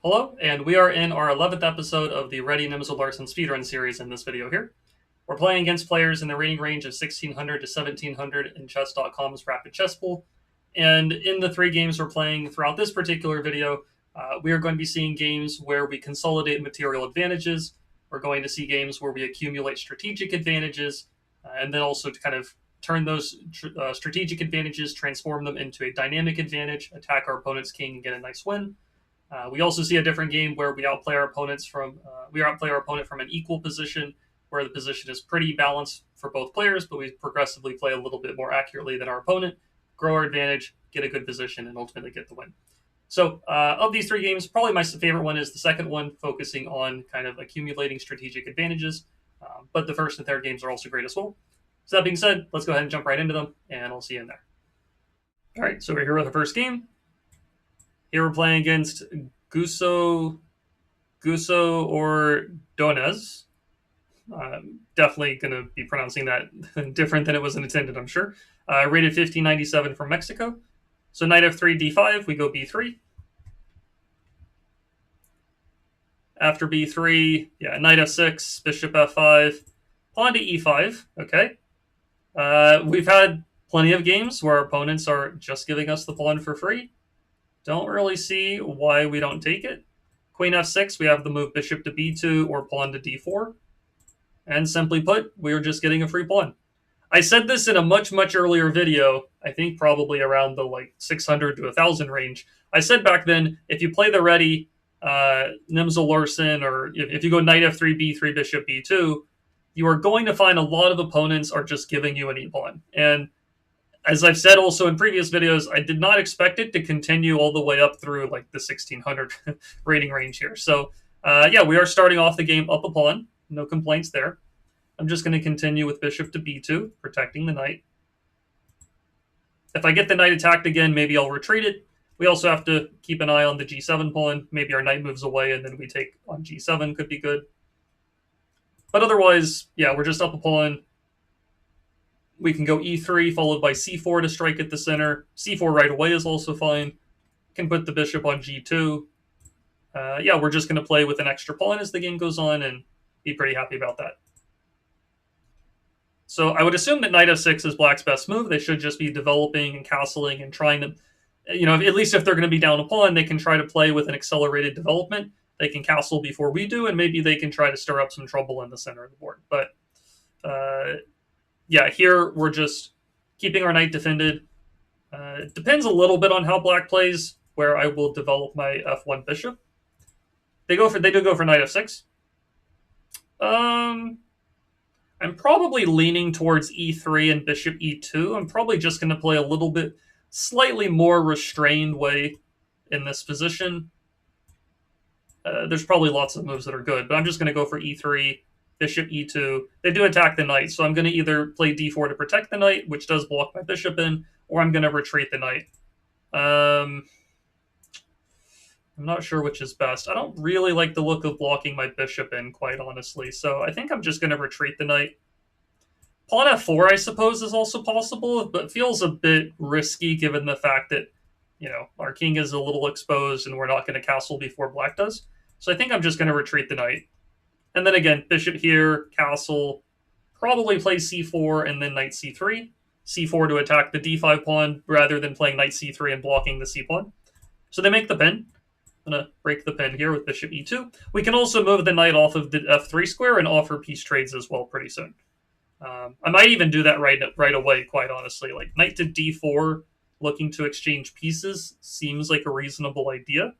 Hello, and we are in our 11th episode of the Reti Nimzo Larsen Speedrun series in this video here. We're playing against players in the rating range of 1600 to 1700 in chess.com's Rapid Chess Pool. And in the three games we're playing throughout this particular video, we are going to be seeing games where we consolidate material advantages. We're going to see games where we accumulate strategic advantages, and then also to kind of turn those strategic advantages, transform them into a dynamic advantage, attack our opponent's king, and get a nice win. We also see a different game where we outplay our opponents from we outplay our opponent from an equal position, where the position is pretty balanced for both players, but we progressively play a little bit more accurately than our opponent, grow our advantage, get a good position, and ultimately get the win. So, of these three games, probably my favorite one is the second one, focusing on kind of accumulating strategic advantages. But the first and third games are also great as well. So that being said, let's go ahead and jump right into them, and I'll see you in there. All right, so we're here with the first game. Here we're playing against Guso or Donez. Definitely going to be pronouncing that different than it was intended, I'm sure. Rated 1597 from Mexico. So knight f3, d5, we go b3. After b3, knight f6, bishop f5, pawn to e5. Okay. We've had plenty of games where our opponents are just giving us the pawn for free. Don't really see why we don't take it. Queen f6, we have the move bishop to b2 or pawn to d4. And simply put, we are just getting a free pawn. I said this in a much earlier video, I think probably around the 600 to 1000 range. I said back then, if you play the Reti Nimzo Larsen, or if you go knight f3, b3, bishop b2, you are going to find a lot of opponents are just giving you an e-pawn. And as I've said also in previous videos, I did not expect it to continue all the way up through the 1600 rating range here. So we are starting off the game up a pawn. No complaints there. I'm just going to continue with bishop to b2, protecting the knight. If I get the knight attacked again, maybe I'll retreat it. We also have to keep an eye on the g7 pawn. Maybe our knight moves away and then we take on g7, could be good. But otherwise, we're just up a pawn. We can go e3 followed by c4 to strike at the center. c4 right away is also fine. Can put the bishop on g2. We're just going to play with an extra pawn as the game goes on and be pretty happy about that. So I would assume that knight f6 is black's best move. They should just be developing and castling and trying to, at least if they're going to be down a pawn, they can try to play with an accelerated development. They can castle before we do, and maybe they can try to stir up some trouble in the center of the board. But here we're just keeping our knight defended. It depends a little bit on how black plays, where I will develop my f1 bishop. They do go for knight f6. I'm probably leaning towards e3 and bishop e2. I'm probably just going to play a little bit slightly more restrained way in this position. There's probably lots of moves that are good, but I'm just going to go for e3, bishop e2. They do attack the knight, so I'm going to either play d4 to protect the knight, which does block my bishop in, or I'm going to retreat the knight. I'm not sure which is best. I don't really like the look of blocking my bishop in, quite honestly, so I think I'm just going to retreat the knight. Pawn f4, I suppose, is also possible, but feels a bit risky given the fact that, our king is a little exposed and we're not going to castle before black does. So I think I'm just going to retreat the knight. And then again, bishop here, castle, probably play c4 and then knight c3. c4 to attack the d5 pawn rather than playing knight c3 and blocking the c pawn. So they make the pin. I'm going to break the pin here with bishop e2. We can also move the knight off of the f3 square and offer piece trades as well pretty soon. I might even do that right away, quite honestly. Like knight to d4, looking to exchange pieces, seems like a reasonable idea.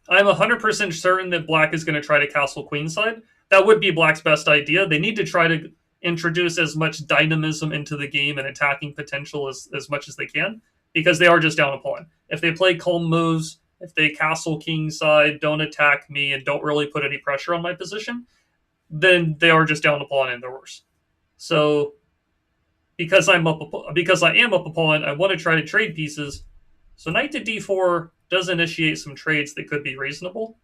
I'm 100% certain that black is going to try to castle queenside. That would be black's best idea. They need to try to introduce as much dynamism into the game and attacking potential as much as they can, because they are just down a pawn. If they play calm moves, if they castle kingside, don't attack me, and don't really put any pressure on my position, then they are just down a pawn and they're worse. So because I am up a pawn, I want to try to trade pieces. So knight to d4 does initiate some trades that could be reasonable.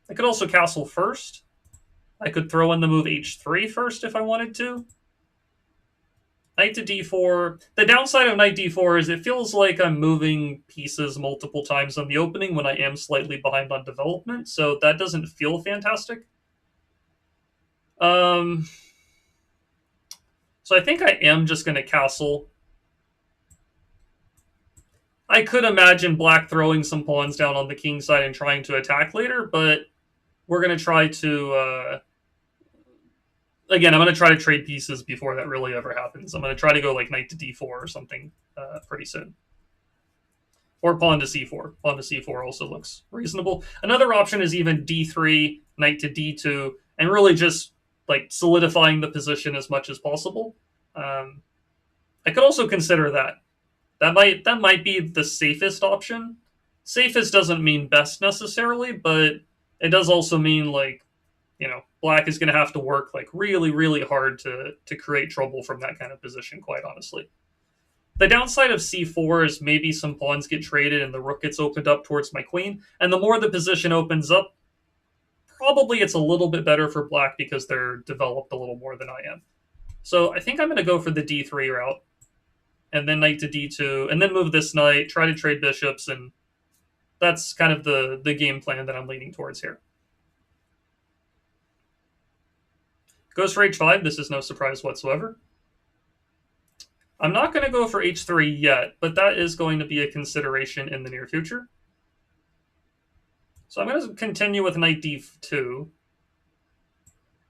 I could also castle first. I could throw in the move h3 first if I wanted to. Knight to d4. The downside of knight d4 is it feels like I'm moving pieces multiple times on the opening when I am slightly behind on development, so that doesn't feel fantastic. Um, so I think I am just going to castle. I could imagine black throwing some pawns down on the king side and trying to attack later, but we're going to try to again, I'm going to try to trade pieces before that really ever happens. I'm going to try to go like knight to d4 or something pretty soon. Or pawn to c4. Pawn to c4 also looks reasonable. Another option is even d3, knight to d2, and really just like solidifying the position as much as possible. I could also consider that. That might be the safest option. Safest doesn't mean best necessarily, but it does also mean like black is going to have to work like really, really hard to create trouble from that kind of position. Quite honestly, the downside of c4 is maybe some pawns get traded and the rook gets opened up towards my queen. And the more the position opens up, probably it's a little bit better for black because they're developed a little more than I am. So I think I'm going to go for the d3 route, and then knight to d2, and then move this knight, try to trade bishops, and that's kind of the game plan that I'm leaning towards here. Goes for h5. This is no surprise whatsoever. I'm not going to go for h3 yet, but that is going to be a consideration in the near future. So I'm going to continue with knight d2.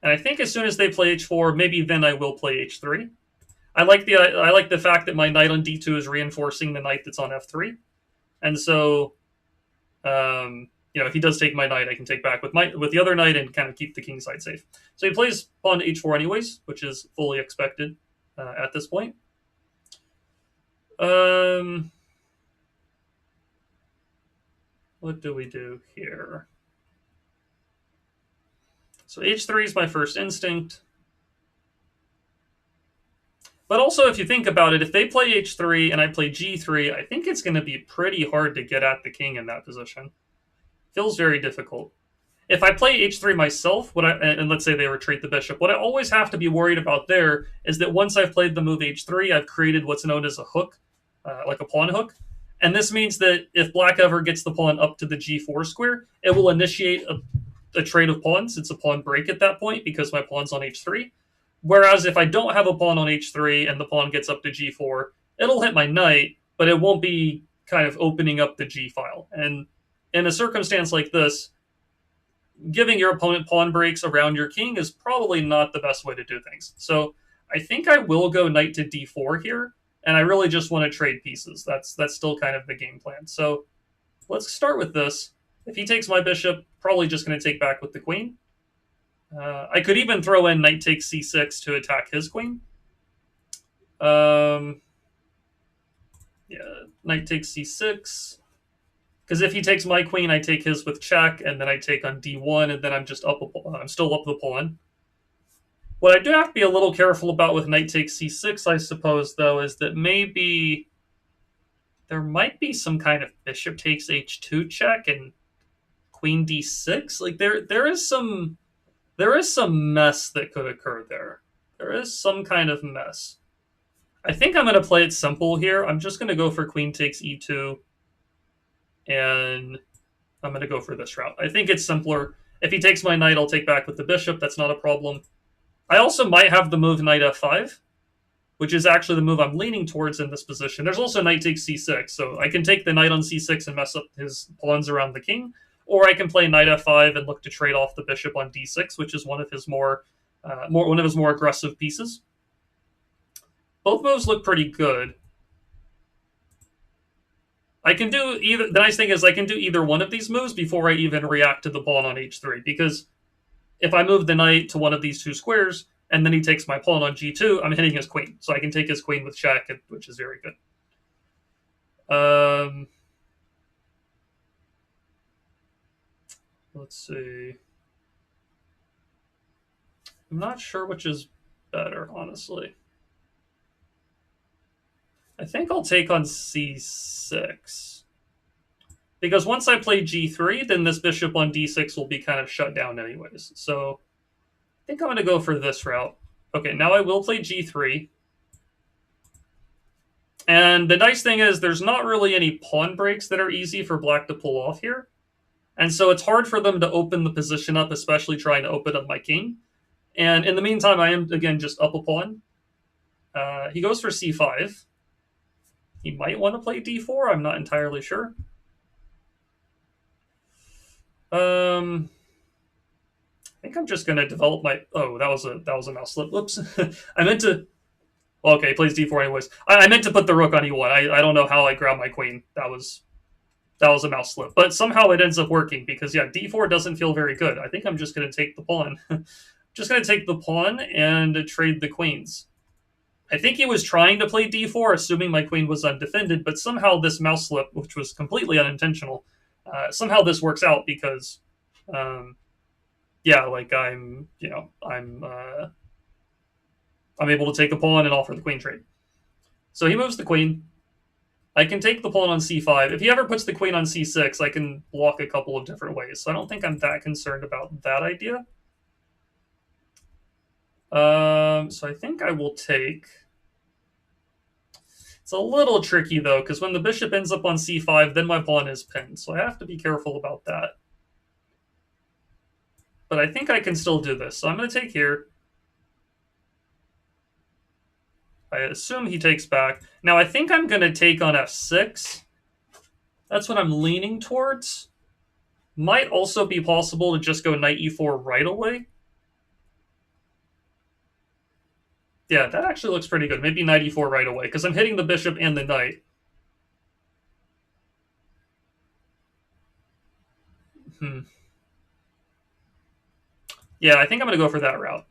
And I think as soon as they play h4, maybe then I will play h3. I like the fact that my knight on d2 is reinforcing the knight that's on f3. And so if he does take my knight, I can take back with the other knight and kind of keep the king side safe. So he plays pawn to h4 anyways, which is fully expected at this point. What do we do here? So h3 is my first instinct. But also, if you think about it, if they play h3 and I play g3, I think it's going to be pretty hard to get at the king in that position. Feels very difficult. If I play h3 myself, and let's say they retreat the bishop, what I always have to be worried about there is that once I've played the move h3, I've created what's known as a hook, like a pawn hook. And this means that if black ever gets the pawn up to the g4 square, it will initiate a trade of pawns. It's a pawn break at that point because my pawn's on h3. Whereas if I don't have a pawn on h3 and the pawn gets up to g4, it'll hit my knight, but it won't be kind of opening up the g file. And in a circumstance like this, giving your opponent pawn breaks around your king is probably not the best way to do things. So I think I will go knight to d4 here, and I really just want to trade pieces. That's still kind of the game plan. So let's start with this. If he takes my bishop, probably just going to take back with the queen. I could even throw in knight takes c6 to attack his queen. Yeah, knight takes c6. Because if he takes my queen, I take his with check, and then I take on d1, and then I'm still up the pawn. What I do have to be a little careful about with knight takes c6, I suppose, though, is that maybe there might be some kind of bishop takes h2 check and queen d6. Like there is some mess that could occur there. There is some kind of mess. I think I'm going to play it simple here. I'm just going to go for queen takes e2, and I'm going to go for this route. I think it's simpler. If he takes my knight, I'll take back with the bishop. That's not a problem. I also might have the move knight f5, which is actually the move I'm leaning towards in this position. There's also knight takes c6, so I can take the knight on c6 and mess up his pawns around the king, or I can play knight f5 and look to trade off the bishop on d6, which is one of his more aggressive pieces. Both moves look pretty good. I can do either. The nice thing is I can do either one of these moves before I even react to the pawn on h3, because if I move the knight to one of these two squares and then he takes my pawn on g2, I'm hitting his queen. So I can take his queen with check, which is very good. Let's see. I'm not sure which is better, honestly. I think I'll take on c6. Because once I play g3, then this bishop on d6 will be kind of shut down anyways. So I think I'm going to go for this route. Okay, now I will play g3. And the nice thing is there's not really any pawn breaks that are easy for black to pull off here. And so it's hard for them to open the position up, especially trying to open up my king. And in the meantime, I am, again, just up a pawn. He goes for c5. He might want to play d4. I'm not entirely sure. I think I'm just going to develop my... Oh, that was a mouse slip. Whoops. I meant to... Okay, he plays d4 anyways. I meant to put the rook on e1. I don't know how I grabbed my queen. That was a mouse slip. But somehow it ends up working because, yeah, d4 doesn't feel very good. I think I'm just going to take the pawn. Just going to take the pawn and trade the queens. I think he was trying to play d4, assuming my queen was undefended, but somehow this mouse slip, which was completely unintentional, somehow this works out because, yeah, like I'm able to take a pawn and offer the queen trade. So he moves the queen. I can take the pawn on c5. If he ever puts the queen on c6, I can block a couple of different ways. So I don't think I'm that concerned about that idea. So I think I will take... It's a little tricky, though, because when the bishop ends up on c5, then my pawn is pinned. So I have to be careful about that. But I think I can still do this. So I'm going to take here. I assume he takes back. Now, I think I'm going to take on f6. That's what I'm leaning towards. Might also be possible to just go knight e4 right away. Yeah, that actually looks pretty good. Maybe knight e4 right away, because I'm hitting the bishop and the knight. Yeah, I think I'm going to go for that route.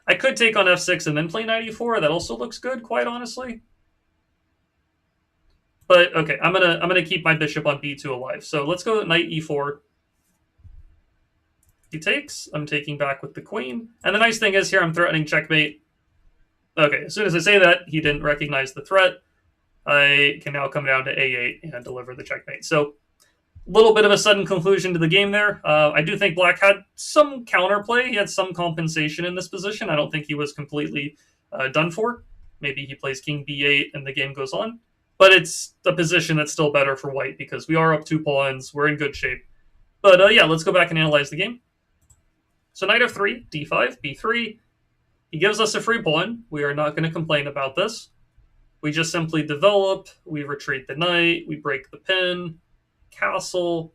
I could take on f6 and then play knight e4. That also looks good, quite honestly. But okay, I'm gonna keep my bishop on b2 alive. So let's go knight e4. He takes. I'm taking back with the queen. And the nice thing is here I'm threatening checkmate. Okay, as soon as I say that, he didn't recognize the threat. I can now come down to a8 and deliver the checkmate. So a little bit of a sudden conclusion to the game there. I do think black had some counterplay. He had some compensation in this position. I don't think he was completely done for. Maybe he plays king b8 and the game goes on. But it's a position that's still better for white because we are up 2 pawns. We're in good shape. But yeah, let's go back and analyze the game. So knight f3, d5, b3. He gives us a free pawn. We are not going to complain about this. We just simply develop. We retreat the knight. We break the pin. Castle.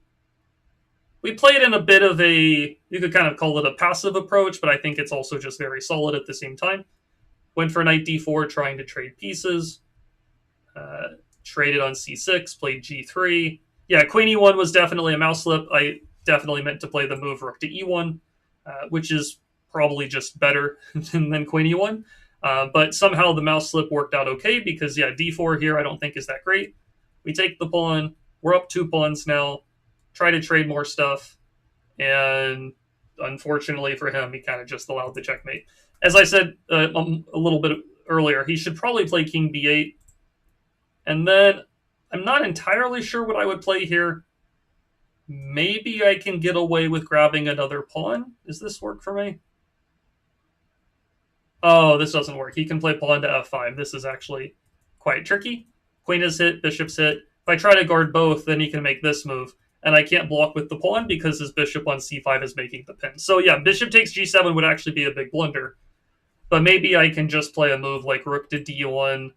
We played in a bit of a, you could kind of call it a passive approach, but I think it's also just very solid at the same time. Went for knight d4, trying to trade pieces. Traded on c6, played g3. Yeah, queen e1 was definitely a mouse slip. I definitely meant to play the move rook to e1, which is probably just better than queen e1. But somehow the mouse slip worked out okay because, yeah, d4 here I don't think is that great. We take the pawn. We're up 2 pawns now. Try to trade more stuff. And unfortunately for him, he kind of just allowed the checkmate. As I said a little bit earlier, he should probably play king b8. And then I'm not entirely sure what I would play here. Maybe I can get away with grabbing another pawn. Does this work for me? Oh, this doesn't work. He can play pawn to f5. This is actually quite tricky. Queen is hit, bishop's hit. If I try to guard both, then he can make this move. And I can't block with the pawn because his bishop on c5 is making the pin. So yeah, bishop takes g7 would actually be a big blunder. But maybe I can just play a move like rook to d1,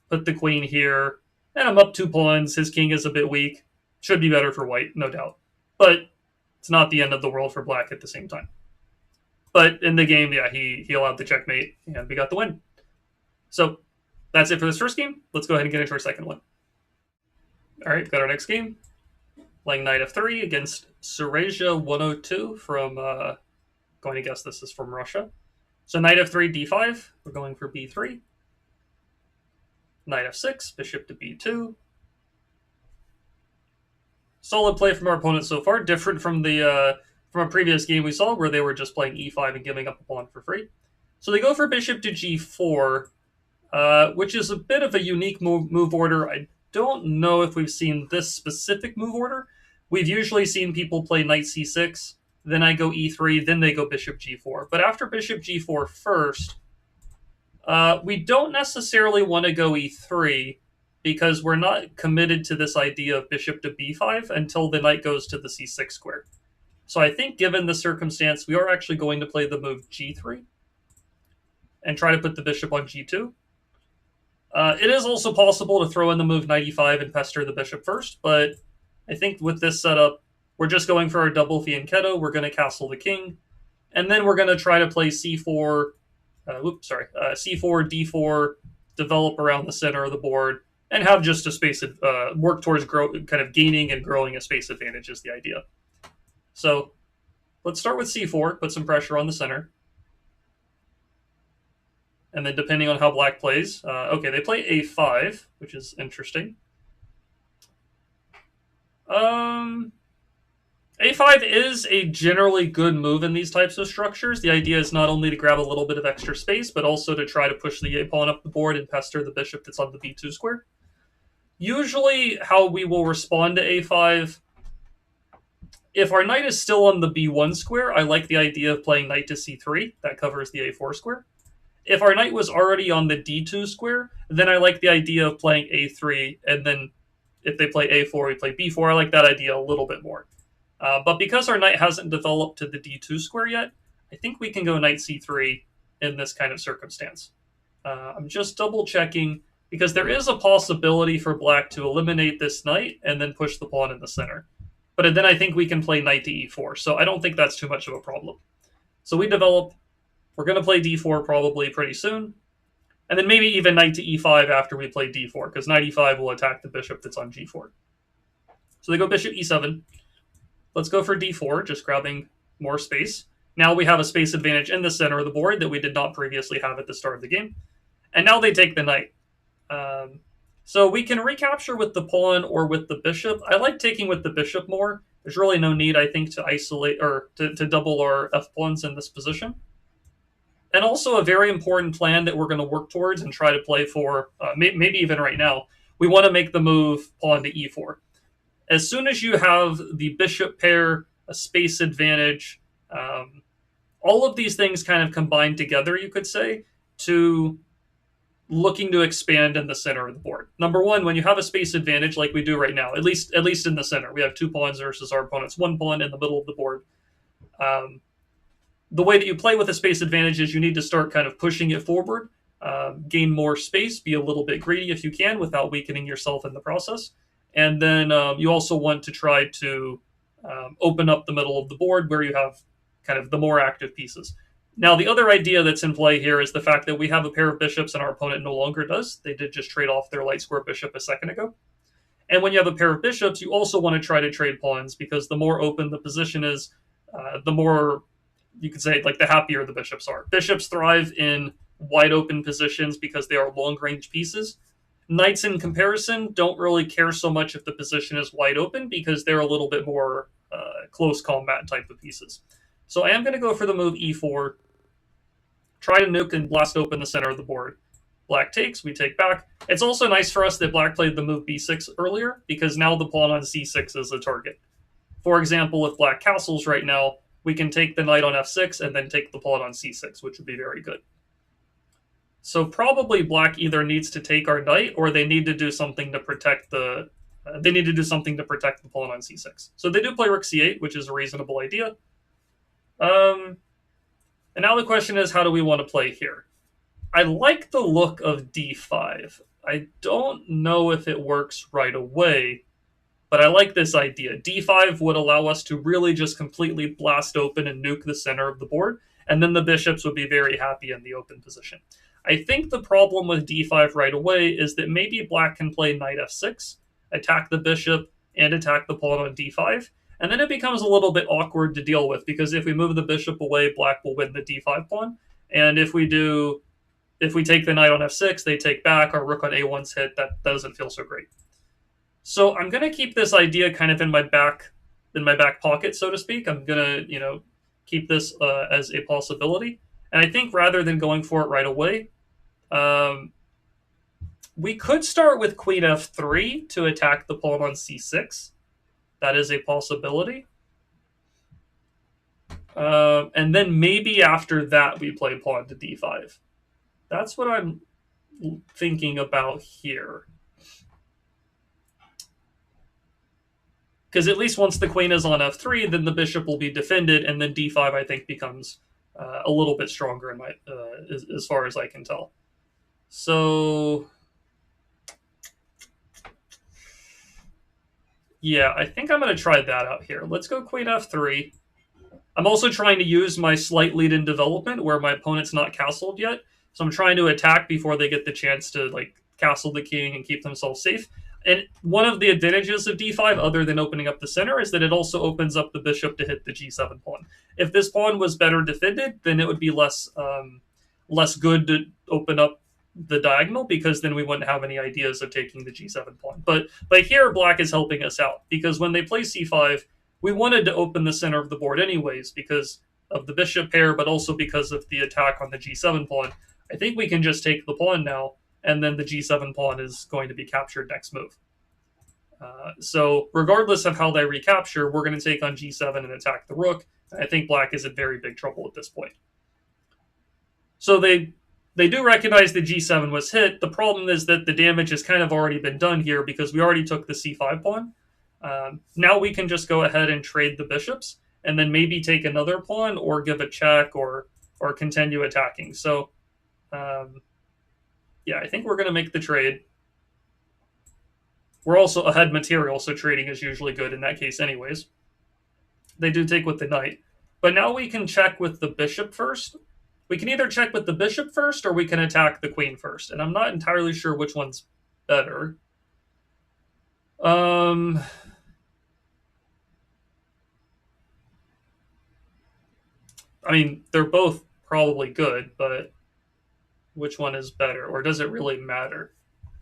put the queen here, and I'm up 2 pawns. His king is a bit weak. Should be better for white, no doubt. But it's not the end of the world for black at the same time. But in the game, yeah, he allowed the checkmate, and we got the win. So that's it for this first game. Let's go ahead and get into our second one. All right, got our next game. Playing knight f3 against Sureja 102 from, going to guess this is from Russia. So knight f3, d5. We're going for b3. Knight f6, bishop to b2. Solid play from our opponent so far. Different from the from a previous game we saw where they were just playing e5 and giving up a pawn for free. So they go for bishop to g4, which is a bit of a unique move order. I don't know if we've seen this specific move order. We've usually seen people play knight c6, then I go e3, then they go bishop g4. But after bishop g4 first, we don't necessarily want to go e3 because we're not committed to this idea of bishop to b5 until the knight goes to the c6 square. So I think given the circumstance, we are actually going to play the move g3 and try to put the bishop on g2. It is also possible to throw in the move knight e5 and pester the bishop first, but I think with this setup, we're just going for our double fianchetto. We're going to castle the king, and then we're going to try to play c4, c4, d4, develop around the center of the board, and have just a space of work towards kind of gaining and growing a space advantage is the idea. So let's start with c4, put some pressure on the center. And then depending on how black plays, okay, they play a5, which is interesting. A5 is a generally good move in these types of structures. The idea is not only to grab a little bit of extra space, but also to try to push the a pawn up the board and pester the bishop that's on the b2 square. Usually how we will respond to a5, if our knight is still on the b1 square, I like the idea of playing knight to c3. That covers the a4 square. If our knight was already on the d2 square, then I like the idea of playing a3, and then if they play a4, we play b4. I like that idea a little bit more. But because our knight hasn't developed to the d2 square yet, I think we can go knight c3 in this kind of circumstance. I'm just double checking, because there is a possibility for black to eliminate this knight and then push the pawn in the center. But then I think we can play knight to e4, so I don't think that's too much of a problem. So we develop. We're going to play d4 probably pretty soon. And then maybe even knight to e5 after we play d4, because knight e5 will attack the bishop that's on g4. So they go bishop e7. Let's go for d4, just grabbing more space. Now we have a space advantage in the center of the board that we did not previously have at the start of the game. And now they take the knight. So we can recapture with the pawn or with the bishop. I like taking with the bishop more. There's really no need, I think, to isolate or to double our f-pawns in this position. And also a very important plan that we're going to work towards and try to play for, maybe even right now, we want to make the move pawn to e4. As soon as you have the bishop pair, a space advantage, all of these things kind of combine together, you could say, to looking to expand in the center of the board. Number one, when you have a space advantage like we do right now, at least in the center, we have 2 pawns versus our opponent's 1 pawn in the middle of the board. The way that you play with a space advantage is you need to start kind of pushing it forward, gain more space, be a little bit greedy if you can without weakening yourself in the process. And then you also want to try to open up the middle of the board where you have kind of the more active pieces. Now, the other idea that's in play here is the fact that we have a pair of bishops and our opponent no longer does. They did just trade off their light square bishop a second ago. And when you have a pair of bishops, you also want to try to trade pawns, because the more open the position is, the more, you could say, like, the happier the bishops are. Bishops thrive in wide open positions because they are long range pieces. Knights, in comparison, don't really care so much if the position is wide open because they're a little bit more close combat type of pieces. So I am going to go for the move e4, try to nuke and blast open the center of the board. Black takes, we take back. It's also nice for us that black played the move b6 earlier, because now the pawn on c6 is a target. For example, if black castles right now, we can take the knight on f6 and then take the pawn on c6, which would be very good. So probably black either needs to take our knight, or they need to do something to protect the pawn on c6. So they do play rook c8, which is a reasonable idea. And now the question is, how do we want to play here? I like the look of d5. I don't know if it works right away, but I like this idea. d5 would allow us to really just completely blast open and nuke the center of the board, and then the bishops would be very happy in the open position. I think the problem with d5 right away is that maybe black can play knight f6, attack the bishop, and attack the pawn on d5, and then it becomes a little bit awkward to deal with, because if we move the bishop away, black will win the d5 pawn, and if we take the knight on f6, they take back, our rook on a1's hit, that doesn't feel so great. So I'm going to keep this idea kind of in my back pocket, so to speak. I'm going to, keep this as a possibility. And I think rather than going for it right away, we could start with queen f3 to attack the pawn on c6. That is a possibility. And then maybe after that we play pawn to d5. That's what I'm thinking about here. Because at least once the queen is on f3, then the bishop will be defended, and then d5 I think becomes a little bit stronger in my as far as I can tell. So yeah, I think I'm going to try that out here. Let's go queen f3. I'm also trying to use my slight lead in development where my opponent's not castled yet. So I'm trying to attack before they get the chance to like castle the king and keep themselves safe. And one of the advantages of d5, other than opening up the center, is that it also opens up the bishop to hit the g7 pawn. If this pawn was better defended, then it would be less good to open up the diagonal, because then we wouldn't have any ideas of taking the g7 pawn. But here, black is helping us out, because when they play c5, we wanted to open the center of the board anyways because of the bishop pair, but also because of the attack on the g7 pawn. I think we can just take the pawn now, and then the g7 pawn is going to be captured next move. So regardless of how they recapture, we're going to take on g7 and attack the rook. I think black is in very big trouble at this point. So they do recognize the g7 was hit. The problem is that the damage has kind of already been done here because we already took the c5 pawn. Now we can just go ahead and trade the bishops, and then maybe take another pawn or give a check or continue attacking. So yeah, I think we're going to make the trade. We're also ahead material, so trading is usually good in that case anyways. They do take with the knight. But now we can check with the bishop first. We can either check with the bishop first or we can attack the queen first. And I'm not entirely sure which one's better. I mean, they're both probably good, but which one is better? Or does it really matter?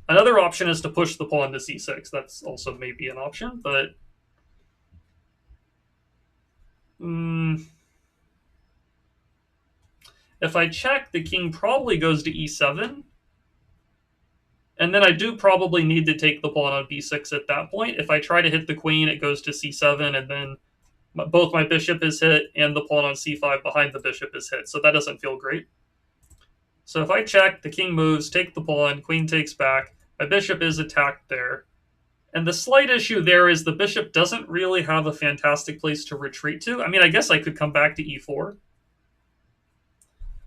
Another option is to push the pawn to c6. That's also maybe an option, but if I check, the king probably goes to e7. And then I do probably need to take the pawn on b6 at that point. If I try to hit the queen, it goes to c7, and then both my bishop is hit and the pawn on c5 behind the bishop is hit. So that doesn't feel great. So if I check, the king moves, take the pawn, queen takes back. My bishop is attacked there. And the slight issue there is the bishop doesn't really have a fantastic place to retreat to. I mean, I guess I could come back to e4.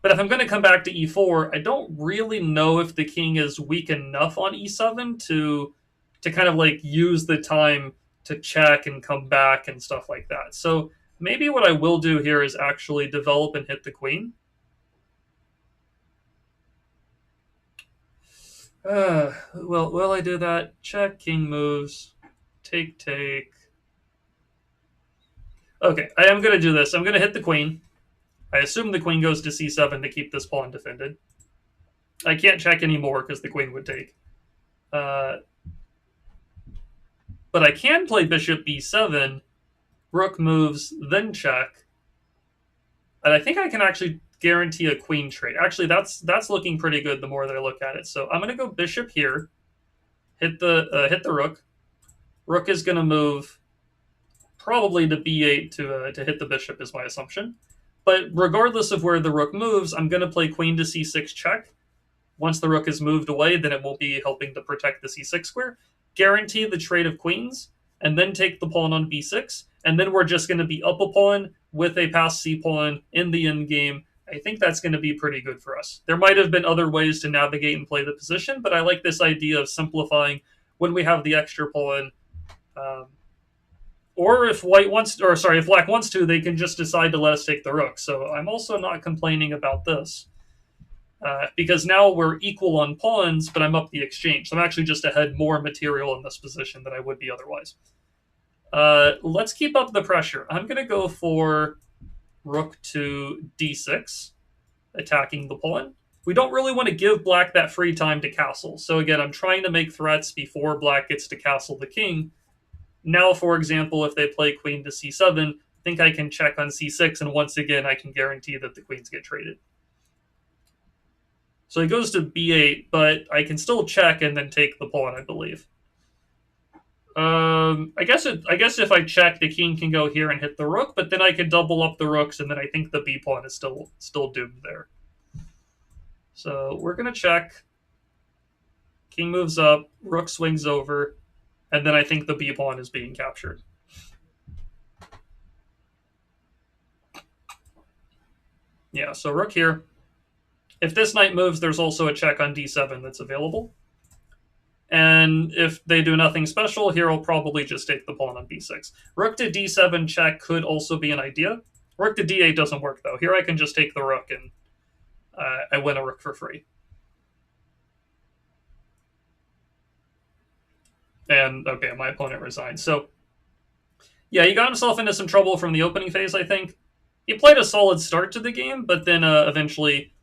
But if I'm going to come back to e4, I don't really know if the king is weak enough on e7 to kind of like use the time to check and come back and stuff like that. So maybe what I will do here is actually develop and hit the queen. Well, will I do that? Check, king moves, take. Okay, I am going to do this. I'm going to hit the queen. I assume the queen goes to c7 to keep this pawn defended. I can't check anymore because the queen would take. But I can play bishop b7, rook moves, then check. And I think I can actually guarantee a queen trade. Actually, that's looking pretty good the more that I look at it. So I'm going to go bishop here, hit the rook. Rook is going to move probably to b8 to hit the bishop is my assumption. But regardless of where the rook moves, I'm going to play queen to c6 check. Once the rook is moved away, then it won't be helping to protect the c6 square. Guarantee the trade of queens, and then take the pawn on b6. And then we're just going to be up a pawn with a passed c pawn in the endgame. I think that's going to be pretty good for us. There might have been other ways to navigate and play the position, but I like this idea of simplifying when we have the extra pawn. Or if black wants to, they can just decide to let us take the rook. So I'm also not complaining about this. Because now we're equal on pawns, but I'm up the exchange. So I'm actually just ahead more material in this position than I would be otherwise. Let's keep up the pressure. I'm going to go for rook to d6, attacking the pawn. We don't really want to give black that free time to castle. So again, I'm trying to make threats before black gets to castle the king. Now, for example, if they play queen to c7, I think I can check on c6, and once again, I can guarantee that the queens get traded. So he goes to b8, but I can still check and then take the pawn, I believe. I guess if I check, the king can go here and hit the rook, but then I can double up the rooks, and then I think the b pawn is still doomed there. So we're going to check. King moves up, rook swings over, and then I think the b pawn is being captured. Yeah, so rook here. If this knight moves, there's also a check on d7 that's available. And if they do nothing special, here I'll probably just take the pawn on b6. Rook to d7 check could also be an idea. Rook to d8 doesn't work, though. Here I can just take the rook, and I win a rook for free. And, okay, my opponent resigned. So, yeah, he got himself into some trouble from the opening phase, I think. He played a solid start to the game, but then eventually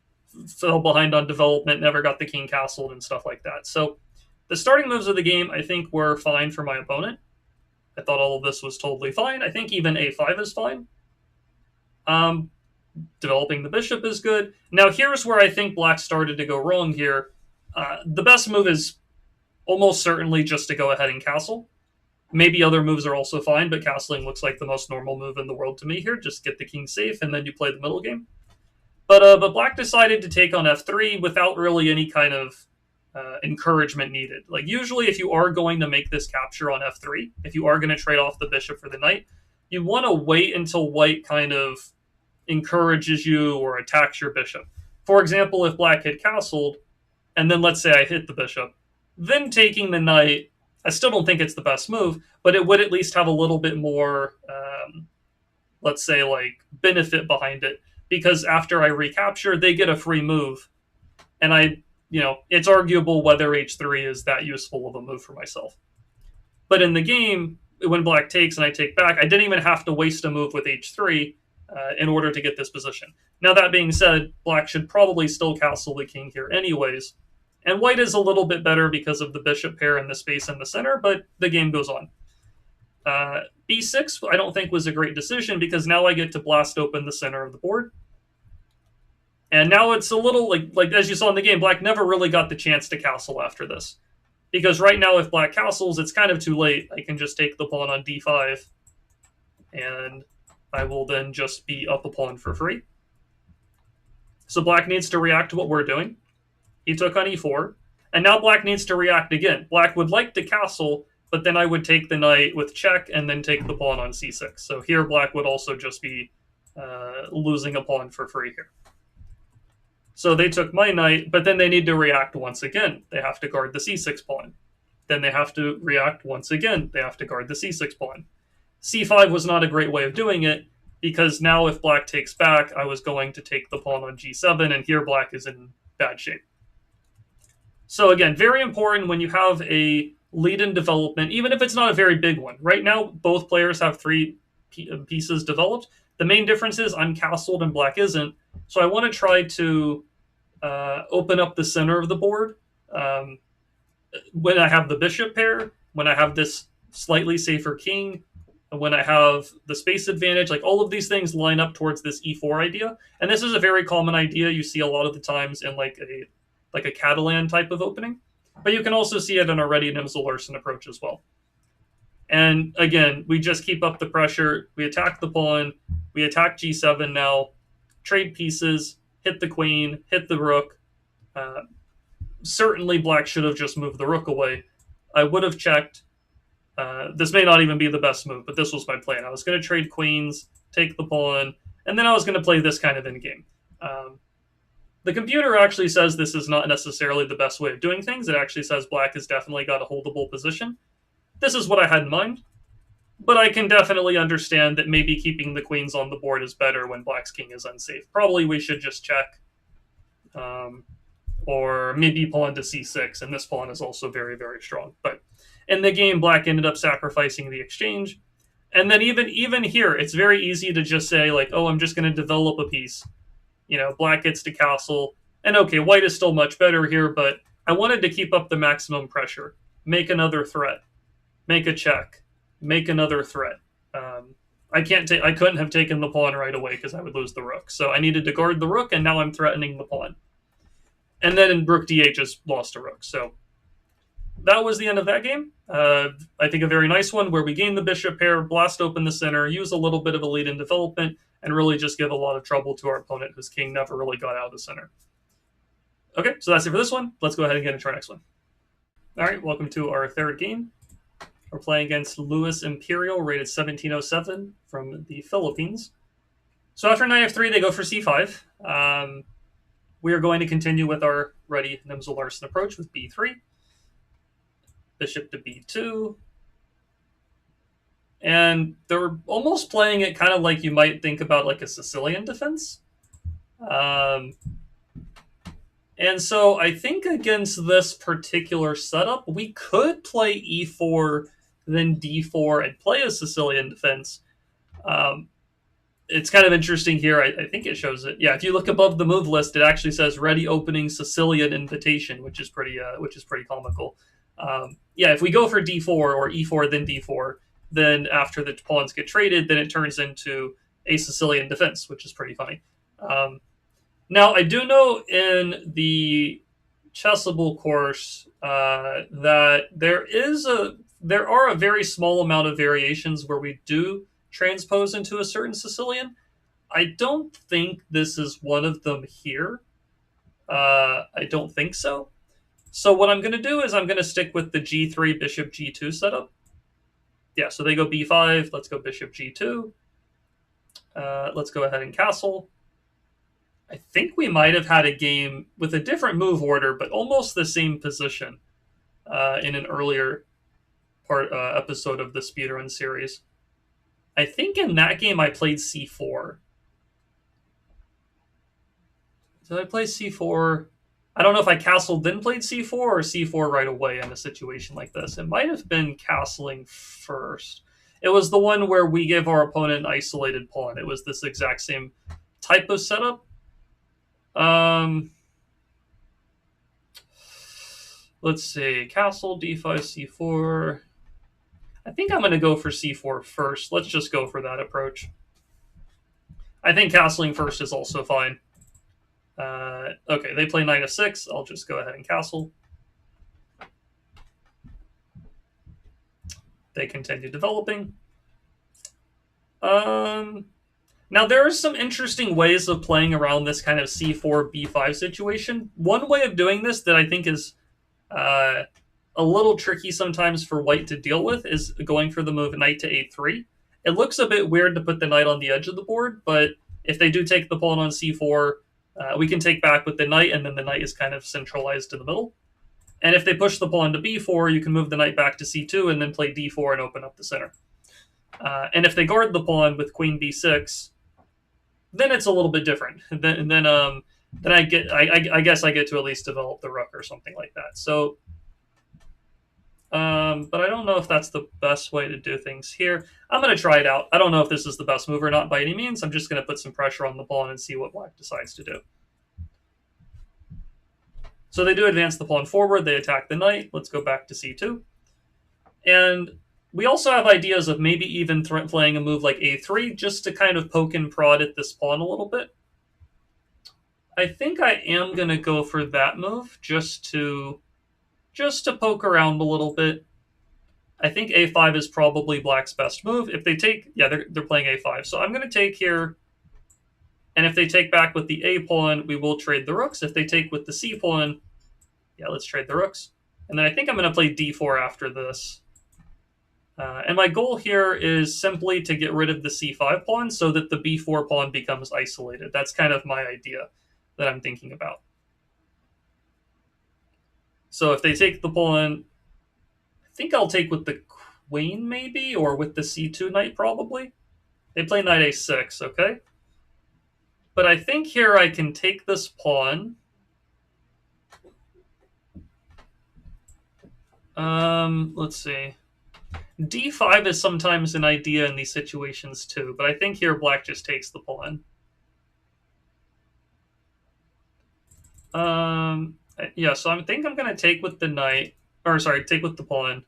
fell behind on development, never got the king castled and stuff like that. So the starting moves of the game, I think, were fine for my opponent. I thought all of this was totally fine. I think even a5 is fine. Developing the bishop is good. Now here's where I think black started to go wrong here. The best move is almost certainly just to go ahead and castle. Maybe other moves are also fine, but castling looks like the most normal move in the world to me here. Just get the king safe, and then you play the middle game. But black decided to take on f3 without really any kind of encouragement needed. Like, usually if you are going to make this capture on f3, if you are going to trade off the bishop for the knight, you want to wait until white kind of encourages you or attacks your bishop. For example, if black had castled, and then let's say I hit the bishop, then taking the knight, I still don't think it's the best move, but it would at least have a little bit more, let's say, like, benefit behind it. Because after I recapture, they get a free move. And it's arguable whether h3 is that useful of a move for myself. But in the game, when black takes and I take back, I didn't even have to waste a move with h3 in order to get this position. Now, that being said, black should probably still castle the king here anyways. And white is a little bit better because of the bishop pair and the space in the center, but the game goes on. b6, I don't think was a great decision because now I get to blast open the center of the board. And now it's a little, like as you saw in the game, black never really got the chance to castle after this. Because right now, if black castles, it's kind of too late. I can just take the pawn on d5, and I will then just be up a pawn for free. So black needs to react to what we're doing. He took on e4, and now black needs to react again. Black would like to castle, but then I would take the knight with check and then take the pawn on c6. So here black would also just be losing a pawn for free here. So they took my knight, but then they need to react once again. They have to guard the c6 pawn. Then they have to react once again. They have to guard the c6 pawn. c5 was not a great way of doing it, because now if black takes back, I was going to take the pawn on g7, and here black is in bad shape. So again, very important when you have a lead in development, even if it's not a very big one. Right now, both players have 3 pieces developed. The main difference is I'm castled and black isn't. So I want to try to open up the center of the board when I have the bishop pair, when I have this slightly safer king, when I have the space advantage. Like, all of these things line up towards this e4 idea. And this is a very common idea you see a lot of the times in like a Catalan type of opening. But you can also see it in a Reti Nimzo Larsen approach as well. And again, we just keep up the pressure. We attack the pawn. We attack g7 now. Trade pieces. Hit the queen. Hit the rook. Certainly black should have just moved the rook away. I would have checked. This may not even be the best move, but this was my plan. I was going to trade queens, take the pawn, and then I was going to play this kind of endgame. The computer actually says this is not necessarily the best way of doing things. It actually says black has definitely got a holdable position. This is what I had in mind, but I can definitely understand that maybe keeping the queens on the board is better when black's king is unsafe. Probably we should just check, or maybe pawn to c6, and this pawn is also very, very strong. But in the game, black ended up sacrificing the exchange. And then even here, it's very easy to just say, like, oh, I'm just going to develop a piece. Black gets to castle. And okay, white is still much better here, but I wanted to keep up the maximum pressure. Make another threat. Make a check. Make another threat. I couldn't have taken the pawn right away because I would lose the rook. So I needed to guard the rook, and now I'm threatening the pawn. And then in rook d8 just lost a rook. So that was the end of that game. I think a very nice one where we gain the bishop pair, blast open the center, use a little bit of a lead in development, and really just give a lot of trouble to our opponent whose king never really got out of the center. Okay, so that's it for this one. Let's go ahead and get into our next one. All right, welcome to our third game. We're playing against Luis Imperial, rated 1707 from the Philippines. So after knight f3, they go for c5. We are going to continue with our Reti Nimzo Larsen approach with b3, bishop to b2, and they're almost playing it kind of like you might think about like a Sicilian defense. Um, and so I think against this particular setup, we could play e4, then d4, and play a Sicilian defense. Um, it's kind of interesting here. I think it shows it. Yeah, if you look above the move list, it actually says "Ready opening Sicilian invitation," which is pretty comical. Yeah, if we go for d4 or e4 then d4, then after the pawns get traded, then it turns into a Sicilian defense, which is pretty funny. Now I do know in the Chessable course that there are a very small amount of variations where we do transpose into a certain Sicilian. I don't think this is one of them here. I don't think so. So what I'm going to do is I'm going to stick with the g3 bishop g2 setup. Yeah, so they go b5. Let's go bishop g2. Let's go ahead and castle. I think we might have had a game with a different move order, but almost the same position in an earlier episode of the speedrun series. I think in that game I played c4. Did I play c4? I don't know if I castled then played c4 or c4 right away in a situation like this. It might have been castling first. It was the one where we gave our opponent an isolated pawn. It was this exact same type of setup. Let's see. Castle, d5, c4. I think I'm going to go for c4 first. Let's just go for that approach. I think castling first is also fine. Okay, they play knight f6. I'll just go ahead and castle. They continue developing. Now, there are some interesting ways of playing around this kind of c4, b5 situation. One way of doing this that I think is a little tricky sometimes for white to deal with is going for the move knight to a3. It looks a bit weird to put the knight on the edge of the board, but if they do take the pawn on c4, we can take back with the knight, and then the knight is kind of centralized in the middle. And if they push the pawn to b4, you can move the knight back to c2 and then play d4 and open up the center. And if they guard the pawn with queen b6, then it's a little bit different. Then I guess I get to at least develop the rook or something like that. So, but I don't know if that's the best way to do things here. I'm going to try it out. I don't know if this is the best move or not by any means. I'm just going to put some pressure on the pawn and see what black decides to do. So they do advance the pawn forward. They attack the knight. Let's go back to c2. And we also have ideas of maybe even playing a move like a3 just to kind of poke and prod at this pawn a little bit. I think I am going to go for that move just to poke around a little bit. I think a5 is probably black's best move. If they take, yeah, they're playing a5. So I'm going to take here. And if they take back with the a pawn, we will trade the rooks. If they take with the c pawn, yeah, let's trade the rooks. And then I think I'm going to play d4 after this. And my goal here is simply to get rid of the c5 pawn so that the b4 pawn becomes isolated. That's kind of my idea that I'm thinking about. So if they take the pawn, I think I'll take with the queen maybe, or with the c2 knight probably. They play knight a6, okay? But I think here I can take this pawn. Let's see. d5 is sometimes an idea in these situations too, but I think here black just takes the pawn. Yeah, so I think I'm going to take with the knight, or sorry, take with the pawn.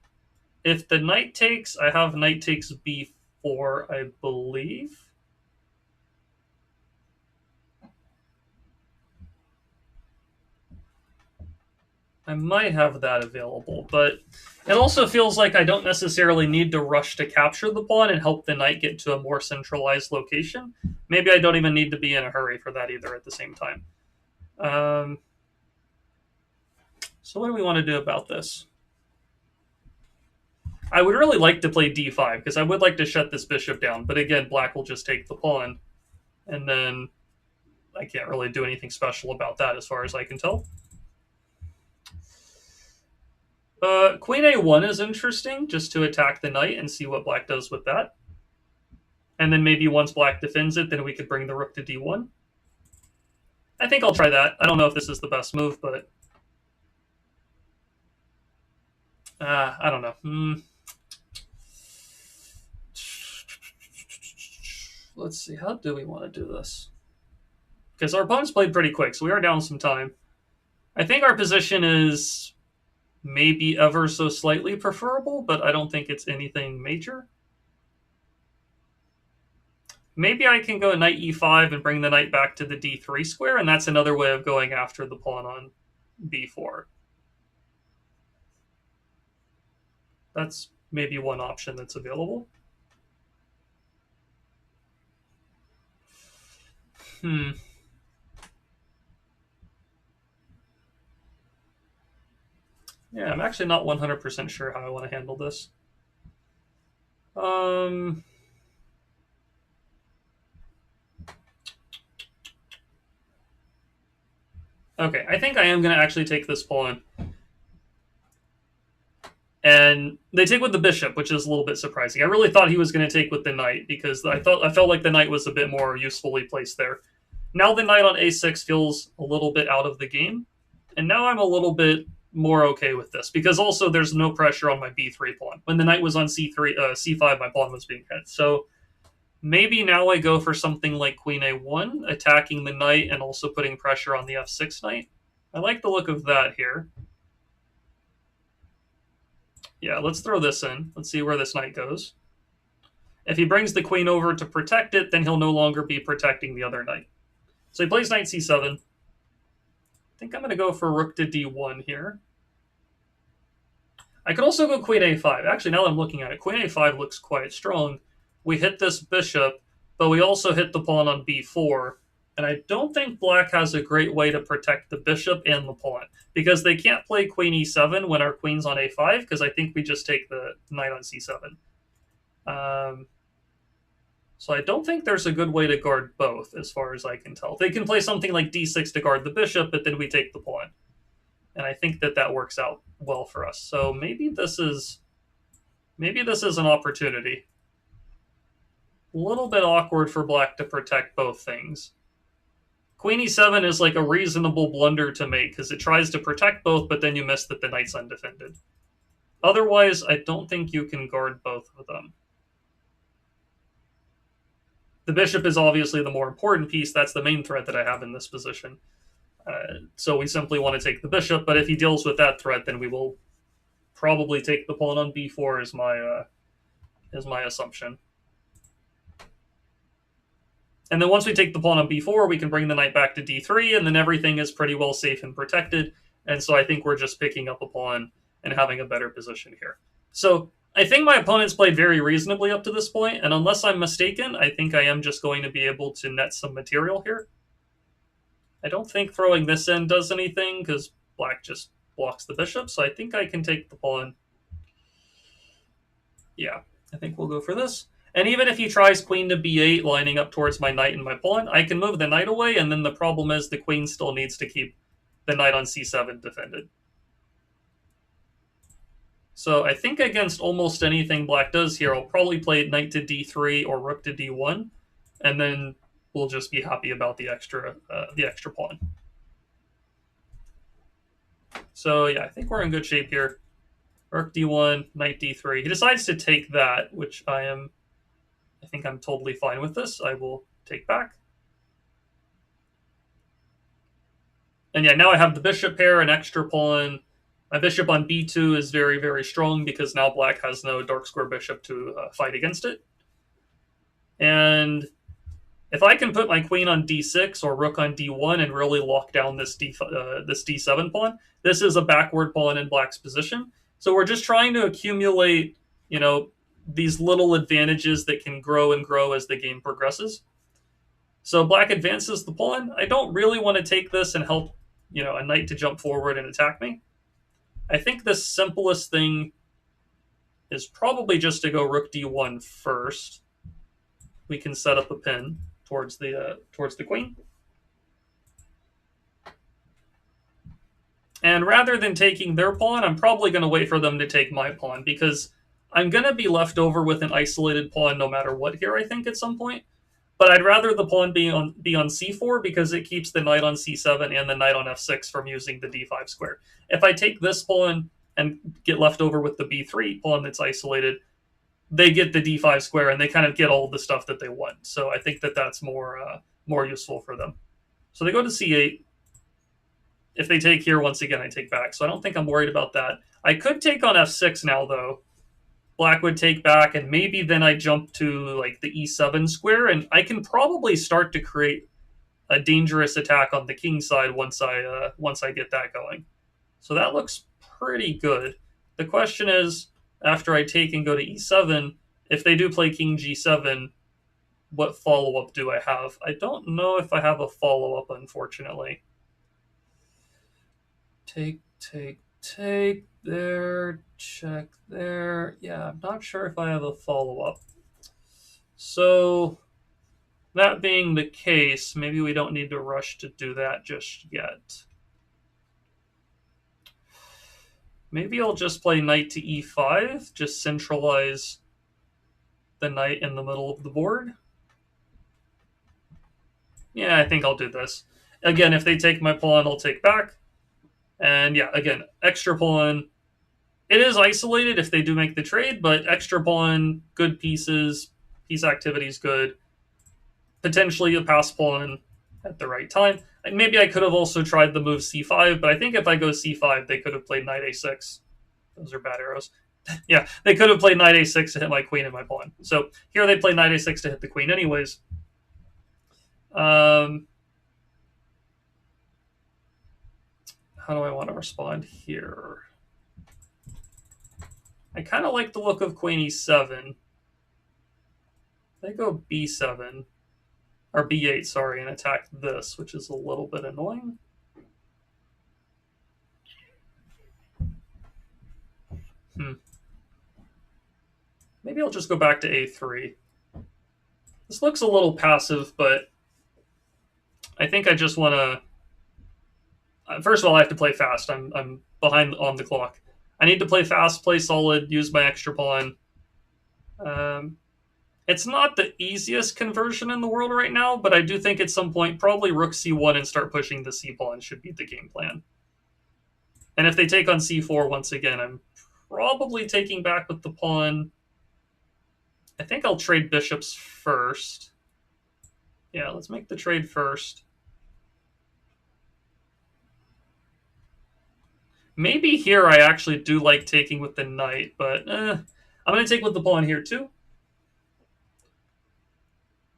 If the knight takes, I have knight takes b4, I believe. I might have that available, but it also feels like I don't necessarily need to rush to capture the pawn and help the knight get to a more centralized location. Maybe I don't even need to be in a hurry for that either at the same time. So what do we want to do about this? I would really like to play d5 because I would like to shut this bishop down, but again, black will just take the pawn. And then I can't really do anything special about that as far as I can tell. Queen a1 is interesting, just to attack the knight and see what black does with that. And then maybe once black defends it, then we could bring the rook to d1. I think I'll try that. I don't know if this is the best move, but I don't know. Let's see. How do we want to do this? Because our opponent's played pretty quick, so we are down some time. I think our position is maybe ever so slightly preferable, but I don't think it's anything major. Maybe I can go knight e5 and bring the knight back to the d3 square, and that's another way of going after the pawn on b4. That's maybe one option that's available. Yeah, I'm actually not 100% sure how I want to handle this. Okay, I think I am going to actually take this pawn. And they take with the bishop, which is a little bit surprising. I really thought he was going to take with the knight because I felt like the knight was a bit more usefully placed there. Now the knight on a6 feels a little bit out of the game, and now I'm a little bit more okay with this because also there's no pressure on my b3 pawn. When the knight was on c5, my pawn was being hit. So maybe now I go for something like queen a1, attacking the knight and also putting pressure on the f6 knight. I like the look of that here. Yeah, let's throw this in. Let's see where this knight goes. If he brings the queen over to protect it, then he'll no longer be protecting the other knight. So he plays knight c7. I think I'm going to go for rook to d1 here. I could also go queen a5. Actually, now that I'm looking at it, queen a5 looks quite strong. We hit this bishop, but we also hit the pawn on b4. And I don't think black has a great way to protect the bishop and the pawn, because they can't play queen e7 when our queen's on a5, because I think we just take the knight on c7. So I don't think there's a good way to guard both, as far as I can tell. They can play something like d6 to guard the bishop, but then we take the pawn. And I think that works out well for us. So maybe this is an opportunity. A little bit awkward for black to protect both things. Queen e7 is like a reasonable blunder to make because it tries to protect both, but then you miss that the knight's undefended. Otherwise, I don't think you can guard both of them. The bishop is obviously the more important piece. That's the main threat that I have in this position. So we simply want to take the bishop, but if he deals with that threat, then we will probably take the pawn on b4 is my assumption. And then once we take the pawn on b4, we can bring the knight back to d3, and then everything is pretty well safe and protected. And so I think we're just picking up a pawn and having a better position here. So I think my opponent's played very reasonably up to this point, and unless I'm mistaken, I think I am just going to be able to net some material here. I don't think throwing this in does anything, because black just blocks the bishop, so I think I can take the pawn. Yeah, I think we'll go for this. And even if he tries queen to b8, lining up towards my knight and my pawn, I can move the knight away, and then the problem is the queen still needs to keep the knight on c7 defended. So I think against almost anything black does here, I'll probably play knight to d3 or rook to d1, and then we'll just be happy about the extra pawn. So yeah, I think we're in good shape here. Rook d1, knight d3. He decides to take that, which I think I'm totally fine with this. I will take back. And yeah, now I have the bishop pair, an extra pawn. My bishop on b2 is very, very strong because now black has no dark square bishop to fight against it. And if I can put my queen on d6 or rook on d1 and really lock down this d7 pawn, this is a backward pawn in black's position. So we're just trying to accumulate, these little advantages that can grow and grow as the game progresses. So black advances the pawn. I don't really want to take this and help, a knight to jump forward and attack me. I think the simplest thing is probably just to go rook d1 first. We can set up a pin. towards the queen. And rather than taking their pawn, I'm probably going to wait for them to take my pawn, because I'm going to be left over with an isolated pawn no matter what here, I think, at some point. But I'd rather the pawn be on c4, because it keeps the knight on c7 and the knight on f6 from using the d5 square. If I take this pawn and get left over with the b3 pawn that's isolated, they get the d5 square and they kind of get all the stuff that they want. So I think that that's more useful for them. So they go to c8. If they take here, once again, I take back. So I don't think I'm worried about that. I could take on f6 now, though. Black would take back, and maybe then I jump to like the e7 square, and I can probably start to create a dangerous attack on the king side once I get that going. So that looks pretty good. The question is, after I take and go to e7, if they do play king g7, what follow-up do I have? I don't know if I have a follow-up, unfortunately. Take there, check there. Yeah, I'm not sure if I have a follow-up. So, that being the case, maybe we don't need to rush to do that just yet. Maybe I'll just play knight to e5, just centralize the knight in the middle of the board. Yeah, I think I'll do this. Again, if they take my pawn, I'll take back. And yeah, again, extra pawn. It is isolated if they do make the trade, but extra pawn, good pieces, piece activity is good. Potentially a pass pawn at the right time. And maybe I could have also tried the move c5, but I think if I go c5, they could have played knight a6. Those are bad arrows. Yeah, they could have played knight a6 to hit my queen and my pawn. So here they play knight a6 to hit the queen anyways. How do I want to respond here? I kind of like the look of queen e7. They go b7, or b8, sorry, and attack this, which is a little bit annoying. Maybe I'll just go back to a3. This looks a little passive, but I think I just want to... First of all, I have to play fast. I'm behind on the clock. I need to play fast, play solid, use my extra pawn. It's not the easiest conversion in the world right now, but I do think at some point, probably rook c1 and start pushing the c pawn should be the game plan. And if they take on c4 once again, I'm probably taking back with the pawn. I think I'll trade bishops first. Yeah, let's make the trade first. Maybe here I actually do like taking with the knight, but I'm going to take with the pawn here too.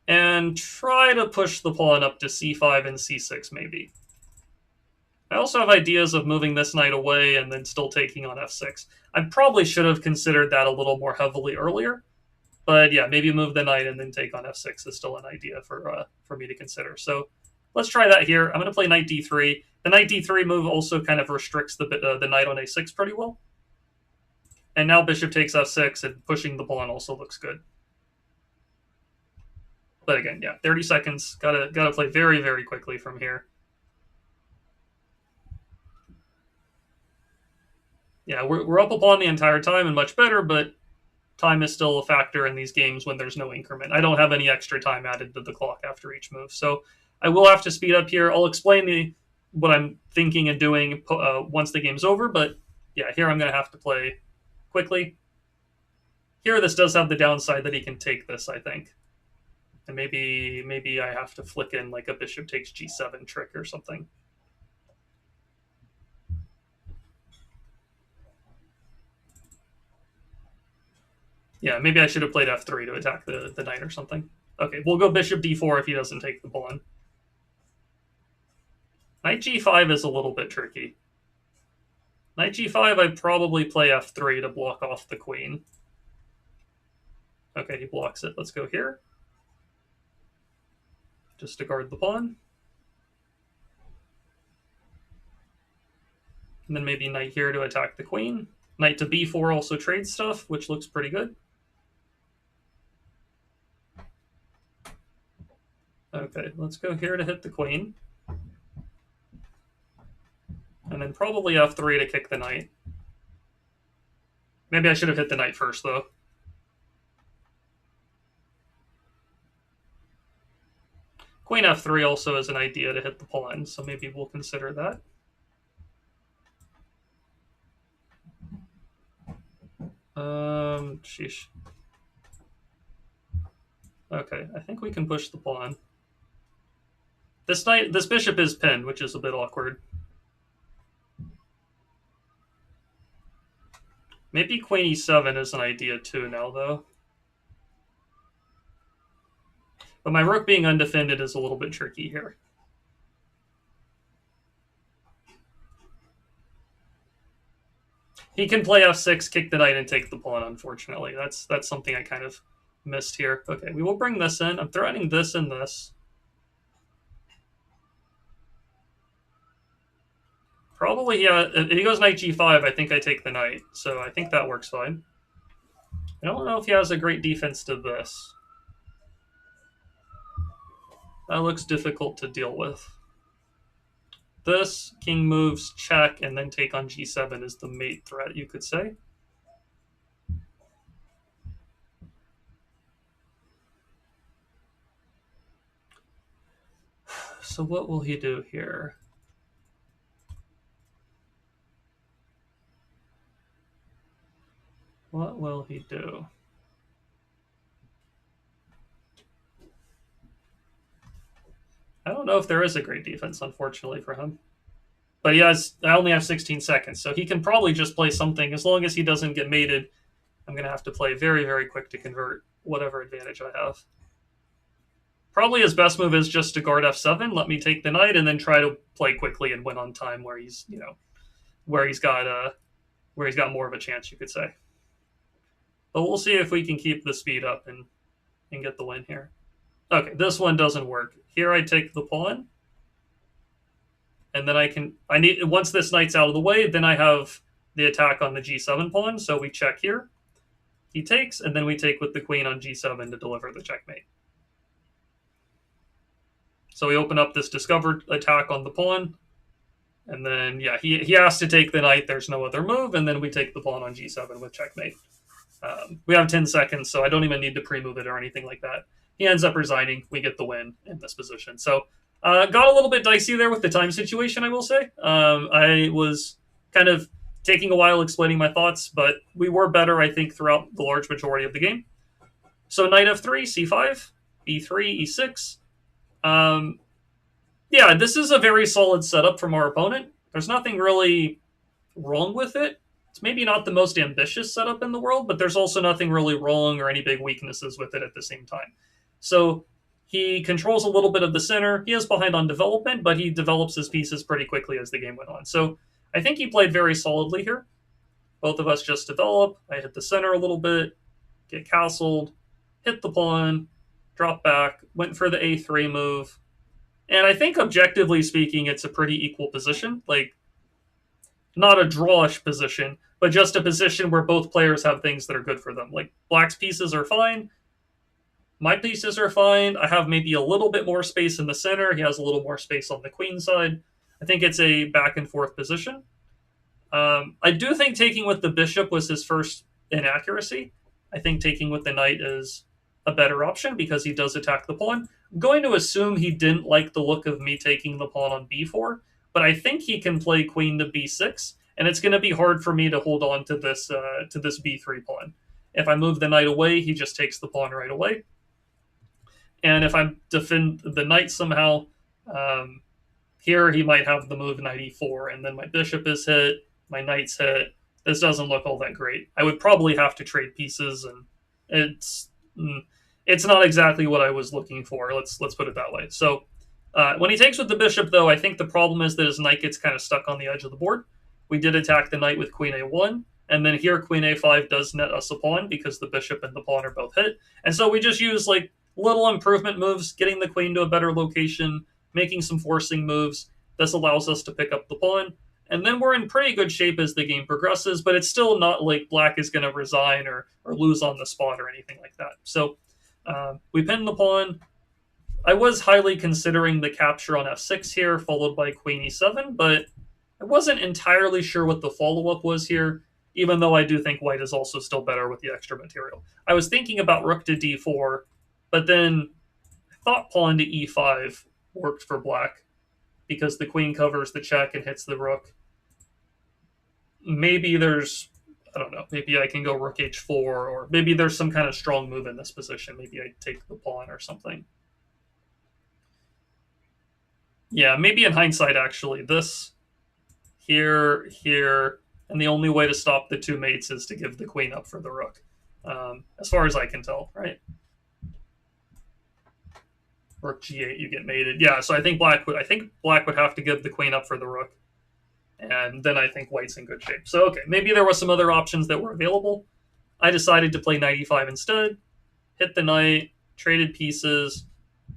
And try to push the pawn up to c5 and c6 maybe. I also have ideas of moving this knight away and then still taking on f6. I probably should have considered that a little more heavily earlier. But yeah, maybe move the knight and then take on f6 is still an idea for me to consider. So let's try that here. I'm going to play knight d3. The knight d3 move also kind of restricts the knight on a6 pretty well. And now bishop takes f6, and pushing the pawn also looks good. But again, yeah, 30 seconds. Gotta play very, very quickly from here. Yeah, we're up a pawn the entire time and much better, but time is still a factor in these games when there's no increment. I don't have any extra time added to the clock after each move. So I will have to speed up here. I'll explain what I'm thinking and doing once the game's over, but yeah, here I'm going to have to play quickly. Here, this does have the downside that he can take this, I think. And maybe I have to flick in like a bishop takes g7 trick or something. Yeah, maybe I should have played f3 to attack the knight or something. Okay, we'll go bishop d4 if he doesn't take the pawn. Knight g5 is a little bit tricky. Knight g5, I'd probably play f3 to block off the queen. Okay, he blocks it. Let's go here. Just to guard the pawn. And then maybe knight here to attack the queen. Knight to b4 also trades stuff, which looks pretty good. Okay, let's go here to hit the queen. And then probably f3 to kick the knight. Maybe I should have hit the knight first, though. Queen f3 also is an idea to hit the pawn, so maybe we'll consider that. Sheesh. Okay, I think we can push the pawn. This bishop is pinned, which is a bit awkward. Maybe queen e7 is an idea too now, though. But my rook being undefended is a little bit tricky here. He can play f6, kick the knight, and take the pawn, unfortunately. That's something I kind of missed here. Okay, we will bring this in. I'm threatening this and this. Probably, yeah. If he goes knight g5, I think I take the knight. So I think that works fine. I don't know if he has a great defense to this. That looks difficult to deal with. This, king moves, check, and then take on g7 is the mate threat, you could say. So what will he do here? What will he do? I don't know if there is a great defense, unfortunately, for him. But he has. I only have 16 seconds, so he can probably just play something. As long as he doesn't get mated, I'm going to have to play very, very quick to convert whatever advantage I have. Probably his best move is just to guard f7, let me take the knight, and then try to play quickly and win on time where he's, where he's got more of a chance, you could say. But we'll see if we can keep the speed up and get the win here. Okay, this one doesn't work. Here I take the pawn, and then once this knight's out of the way, then I have the attack on the g7 pawn, so we check here. He takes, and then we take with the queen on g7 to deliver the checkmate. So we open up this discovered attack on the pawn, and then, yeah, he has to take the knight. There's no other move, and then we take the pawn on g7 with checkmate. We have 10 seconds, so I don't even need to pre-move it or anything like that. He ends up resigning. We get the win in this position. So got a little bit dicey there with the time situation, I will say. I was kind of taking a while explaining my thoughts, but we were better, I think, throughout the large majority of the game. So knight f3, c5, e3, e6. Yeah, this is a very solid setup from our opponent. There's nothing really wrong with it. It's maybe not the most ambitious setup in the world, but there's also nothing really wrong or any big weaknesses with it at the same time. So he controls a little bit of the center. He is behind on development, but he develops his pieces pretty quickly as the game went on. So I think he played very solidly here. Both of us just develop. I hit the center a little bit, get castled, hit the pawn, drop back, went for the a3 move. And I think objectively speaking, it's a pretty equal position. Like, not a drawish position, but just a position where both players have things that are good for them. Like, black's pieces are fine. My pieces are fine. I have maybe a little bit more space in the center. He has a little more space on the queen side. I think it's a back and forth position. I do think taking with the bishop was his first inaccuracy. I think taking with the knight is a better option because he does attack the pawn. I'm going to assume he didn't like the look of me taking the pawn on b4, but I think he can play queen to b6, and it's going to be hard for me to hold on to this b3 pawn. If I move the knight away, he just takes the pawn right away. And if I defend the knight somehow, here he might have the move knight e4, and then my bishop is hit, my knight's hit. This doesn't look all that great. I would probably have to trade pieces, and it's not exactly what I was looking for. Let's put it that way. So when he takes with the bishop, though, I think the problem is that his knight gets kind of stuck on the edge of the board. We did attack the knight with queen a1, and then here queen a5 does net us a pawn because the bishop and the pawn are both hit. And so we just use like little improvement moves, getting the queen to a better location, making some forcing moves. This allows us to pick up the pawn. And then we're in pretty good shape as the game progresses, but it's still not like black is going to resign or lose on the spot or anything like that. So we pin the pawn. I was highly considering the capture on f6 here, followed by queen e7, but I wasn't entirely sure what the follow-up was here, even though I do think white is also still better with the extra material. I was thinking about rook to d4, but then I thought pawn to e5 worked for black because the queen covers the check and hits the rook. Maybe there's, I don't know, maybe I can go rook h4, or maybe there's some kind of strong move in this position. Maybe I take the pawn or something. Yeah, maybe in hindsight, actually, this here, here, and the only way to stop the two mates is to give the queen up for the rook, as far as I can tell, right? Rook g8, you get mated. Yeah, so I think black would have to give the queen up for the rook, and then I think white's in good shape. So okay, maybe there were some other options that were available. I decided to play knight e5 instead, hit the knight, traded pieces,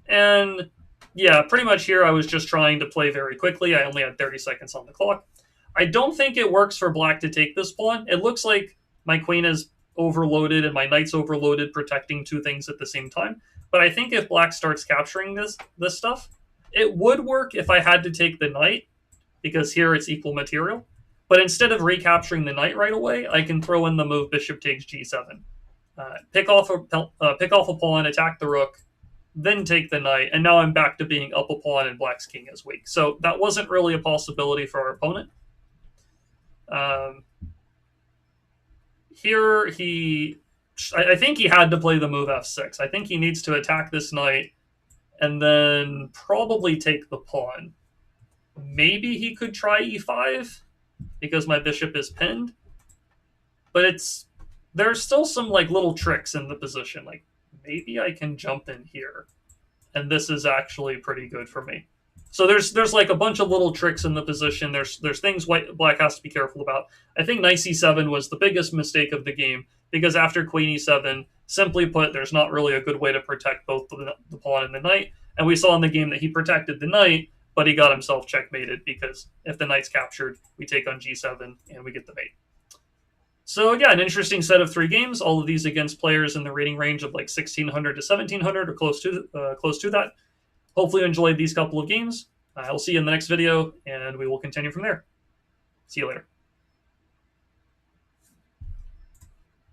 and yeah, pretty much here I was just trying to play very quickly. I only had 30 seconds on the clock. I don't think it works for black to take this pawn. It looks like my queen is overloaded and my knight's overloaded, protecting two things at the same time. But I think if black starts capturing this stuff, it would work if I had to take the knight, because here it's equal material. But instead of recapturing the knight right away, I can throw in the move bishop takes g7. Pick off a pawn, attack the rook, then take the knight, and now I'm back to being up a pawn and black's king is weak. So that wasn't really a possibility for our opponent. Here I think he had to play the move f6. I think he needs to attack this knight and then probably take the pawn. Maybe he could try e5 because my bishop is pinned, but there's still some like little tricks in the position. Like maybe I can jump in here, and this is actually pretty good for me. So there's like a bunch of little tricks in the position. There's things black has to be careful about. I think knight c7 was the biggest mistake of the game, because after queen e7, simply put, there's not really a good way to protect both the pawn and the knight. And we saw in the game that he protected the knight, but he got himself checkmated, because if the knight's captured, we take on g7 and we get the mate. So yeah, an interesting set of 3 games. All of these against players in the rating range of like 1600 to 1700 or close to that. Hopefully you enjoyed these couple of games. I'll see you in the next video, and we will continue from there. See you later.